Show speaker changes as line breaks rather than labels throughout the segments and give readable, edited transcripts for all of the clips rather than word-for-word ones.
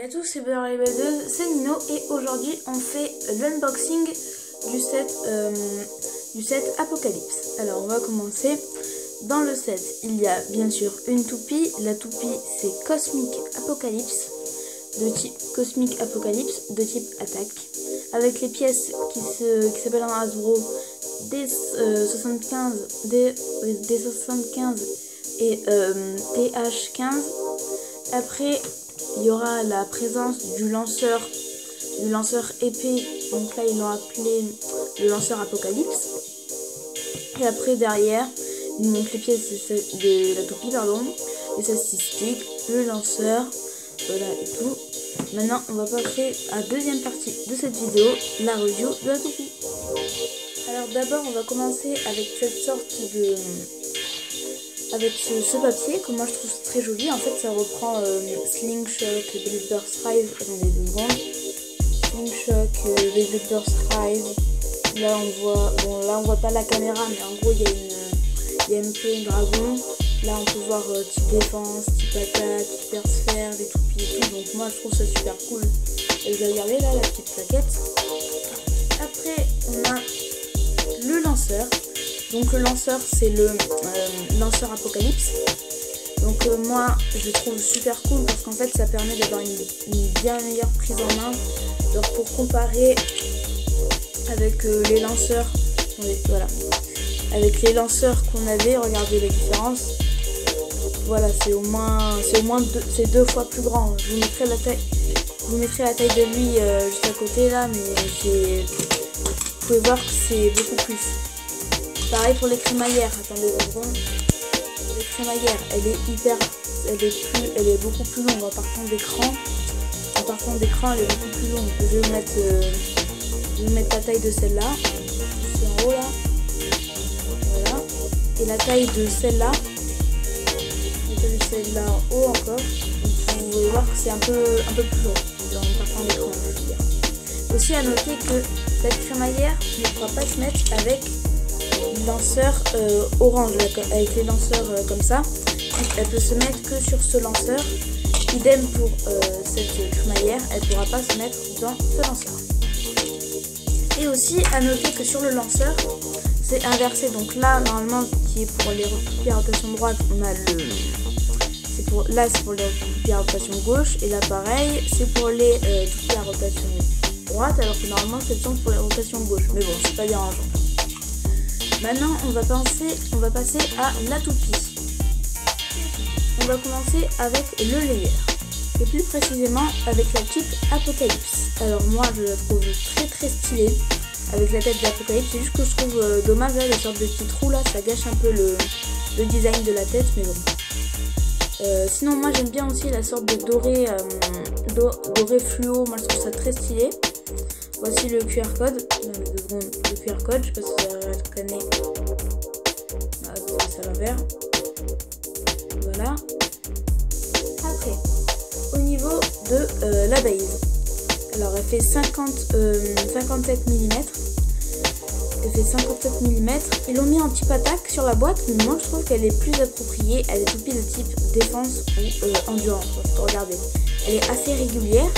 Salut à tous, c'est Bonheur les Badeuses, c'est Nino et aujourd'hui on fait l'unboxing du set Apocalypse. Alors on va commencer. Dans le set, il y a bien sûr une toupie. La toupie c'est Cosmic Apocalypse de type attaque, avec les pièces qui s'appellent en Hasbro D75 et TH15. Après il y aura la présence du lanceur épée, donc là ils l'ont appelé le lanceur Apocalypse. Et après derrière il montre les pièces de la toupie, les statistiques, le lanceur, voilà et tout. Maintenant on va passer à la deuxième partie de cette vidéo, la review de la toupie. Alors d'abord on va commencer avec cette sorte de... avec ce papier que moi je trouve très joli. En fait ça reprend Slingshot, Builder's Rise. Attendez 2 secondes. Slingshot, Builder's Rise. Là on voit, bon là on voit pas la caméra, mais en gros il y a un peu un dragon. Là on peut voir type défense, type attaque, hypersphère, des toupies et tout. Donc moi je trouve ça super cool. Et vous regardez là la petite plaquette. Après on a le lanceur. Donc le lanceur c'est le lanceur Apocalypse. Donc moi je trouve super cool parce qu'en fait ça permet d'avoir une bien meilleure prise en main. Alors pour comparer avec les lanceurs, voilà, avec les lanceurs qu'on avait, regardez la différence. Voilà, c'est au moins c'est 2 fois plus grand. Je vous mettrai la taille de lui juste à côté là, mais vous pouvez voir que c'est beaucoup plus. Pareil pour les crémaillères, attendez 2 secondes. Les crémaillères, elle est beaucoup plus longue en partant d'écran. Elle est beaucoup plus longue. Je vais vous mettre la taille de celle-là. C'est en haut là. Voilà. Et la taille de celle-là. Celle-là en haut encore. Vous pouvez voir que c'est un peu plus long en partant d'écran. Aussi à noter que cette crémaillère ne pourra pas se mettre avec lanceur orange, avec les lanceurs comme ça. Elle peut se mettre que sur ce lanceur. Idem pour cette crémaillère, elle ne pourra pas se mettre dans ce lanceur. Et aussi à noter que sur le lanceur c'est inversé. Donc là normalement qui est pour les toupies à rotation droite, on a là c'est pour les toupies à rotation gauche, et là pareil c'est pour les toupies à rotation droite, alors que normalement c'est pour les rotations gauche. Mais bon, c'est pas dérangeant. Maintenant, on va passer à la toupie. On va commencer avec le layer, et plus précisément avec la type Apocalypse. Alors moi, je la trouve très stylée avec la tête d'Apocalypse. C'est juste que je trouve dommage là, la sorte de petit trou là, ça gâche un peu le design de la tête, mais bon. Sinon, moi j'aime bien aussi la sorte de doré fluo. Moi, je trouve ça très stylé. Voici le QR code. Le QR code, je sais pas si vous allez scanner. C'est à l'envers. Voilà. Après, au niveau de la base. Alors elle fait 57 mm. Elle fait 57 mm. Ils l'ont mis en type attaque sur la boîte, mais moi je trouve qu'elle est plus appropriée. Elle est toupie de type défense ou endurance. Regardez, elle est assez régulière.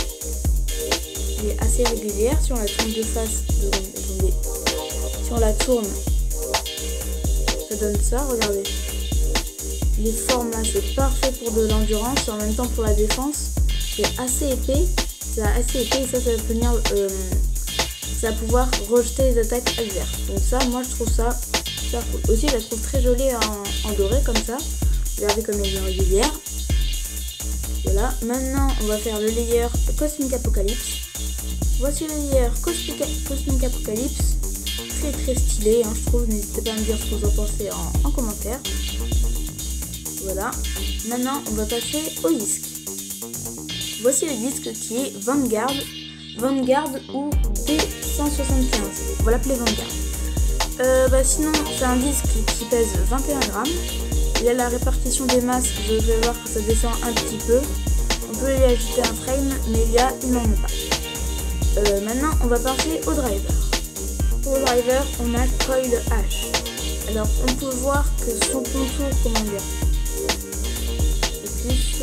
Si on la tourne de face, si on la tourne, ça donne ça, regardez. Les formes là, c'est parfait pour de l'endurance, en même temps pour la défense. C'est assez épais, et ça va pouvoir rejeter les attaques adverses. Donc ça, moi je trouve ça super cool. Aussi, je la trouve très jolie en doré comme ça. Regardez comme elle est régulière. Voilà, maintenant on va faire le layer Cosmic Apocalypse. Voici le layer Cosmic Apocalypse, très stylé, hein, je trouve. N'hésitez pas à me dire ce que vous en pensez en commentaire. Voilà, maintenant on va passer au disque. Voici le disque qui est Vanguard ou D175, on va l'appeler Vanguard. Sinon c'est un disque qui pèse 21 grammes. Il y a la répartition des masses, je vais voir que ça descend un petit peu. On peut y ajouter un frame, mais il n'en a pas. Maintenant on va passer au driver. Pour le driver on a Coil H. Alors on peut voir que son contour, comment dire, c'est plus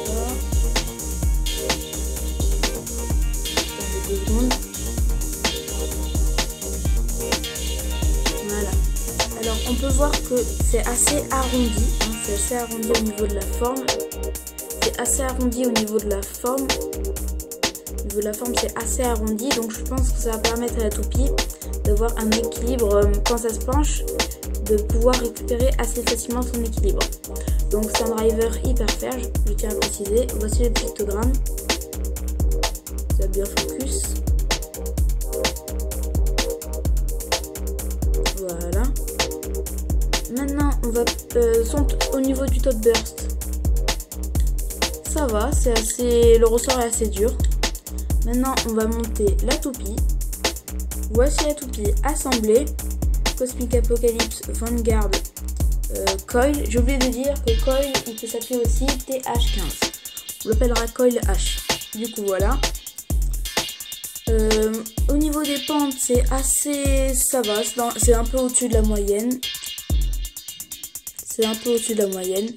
voilà. on peut voir que c'est assez arrondi, hein, c'est assez arrondi au niveau de la forme. C'est assez arrondi au niveau de la forme. Au niveau de la forme, c'est assez arrondi, donc je pense que ça va permettre à la toupie d'avoir un équilibre quand ça se penche, de pouvoir récupérer assez facilement son équilibre. Donc c'est un driver hyper fair, je tiens à préciser. Voici le pictogramme. Ça va bien focus. Voilà. Maintenant, on va au niveau du top burst. Ça va, c'est assez, le ressort est assez dur. Maintenant, on va monter la toupie. Voici la toupie assemblée. Cosmic Apocalypse, Vanguard, Coil. J'ai oublié de dire que Coil, il peut s'appeler aussi TH15. On l'appellera Coil H. Du coup, voilà. Au niveau des pentes, c'est assez... ça va, c'est un peu au-dessus de la moyenne. C'est un peu au-dessus de la moyenne.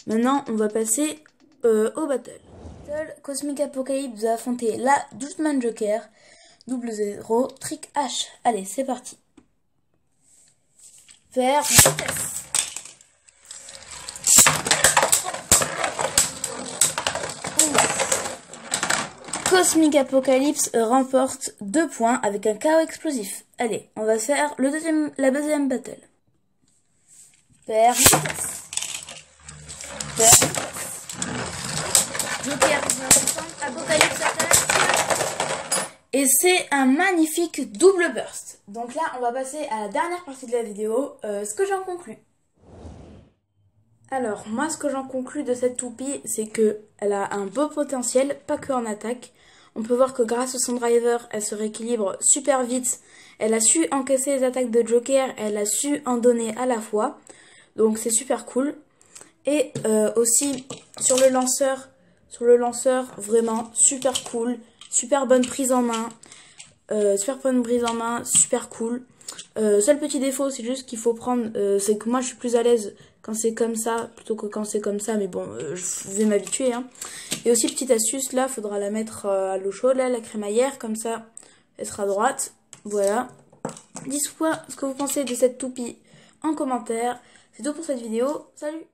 Maintenant, on va passer au battle. Cosmic Apocalypse va affronter la Judgment Joker, 00, Trick H. Allez, c'est parti. Faire vitesse. Cosmic Apocalypse remporte 2 points avec un KO explosif. Allez, on va faire la deuxième battle. Faire vitesse. Faire vitesse. Joker Apocalypse attaque. Et c'est un magnifique double burst. Donc là, on va passer à la dernière partie de la vidéo, ce que j'en conclus. Alors, moi, ce que j'en conclus de cette toupie, c'est qu'elle a un beau potentiel, pas que en attaque. On peut voir que grâce à son driver, elle se rééquilibre super vite. Elle a su encaisser les attaques de Joker, elle a su en donner à la fois. Donc c'est super cool. Et aussi, sur le lanceur, vraiment super cool. Super bonne prise en main. Super cool. Seul petit défaut, c'est juste qu'il faut prendre... c'est que moi, je suis plus à l'aise quand c'est comme ça, plutôt que quand c'est comme ça. Mais bon, je vais m'habituer. Hein. Et aussi, petite astuce, là, faudra la mettre à l'eau chaude, là, la crémaillère. Comme ça, elle sera droite. Voilà. Dites-moi ce que vous pensez de cette toupie en commentaire. C'est tout pour cette vidéo. Salut!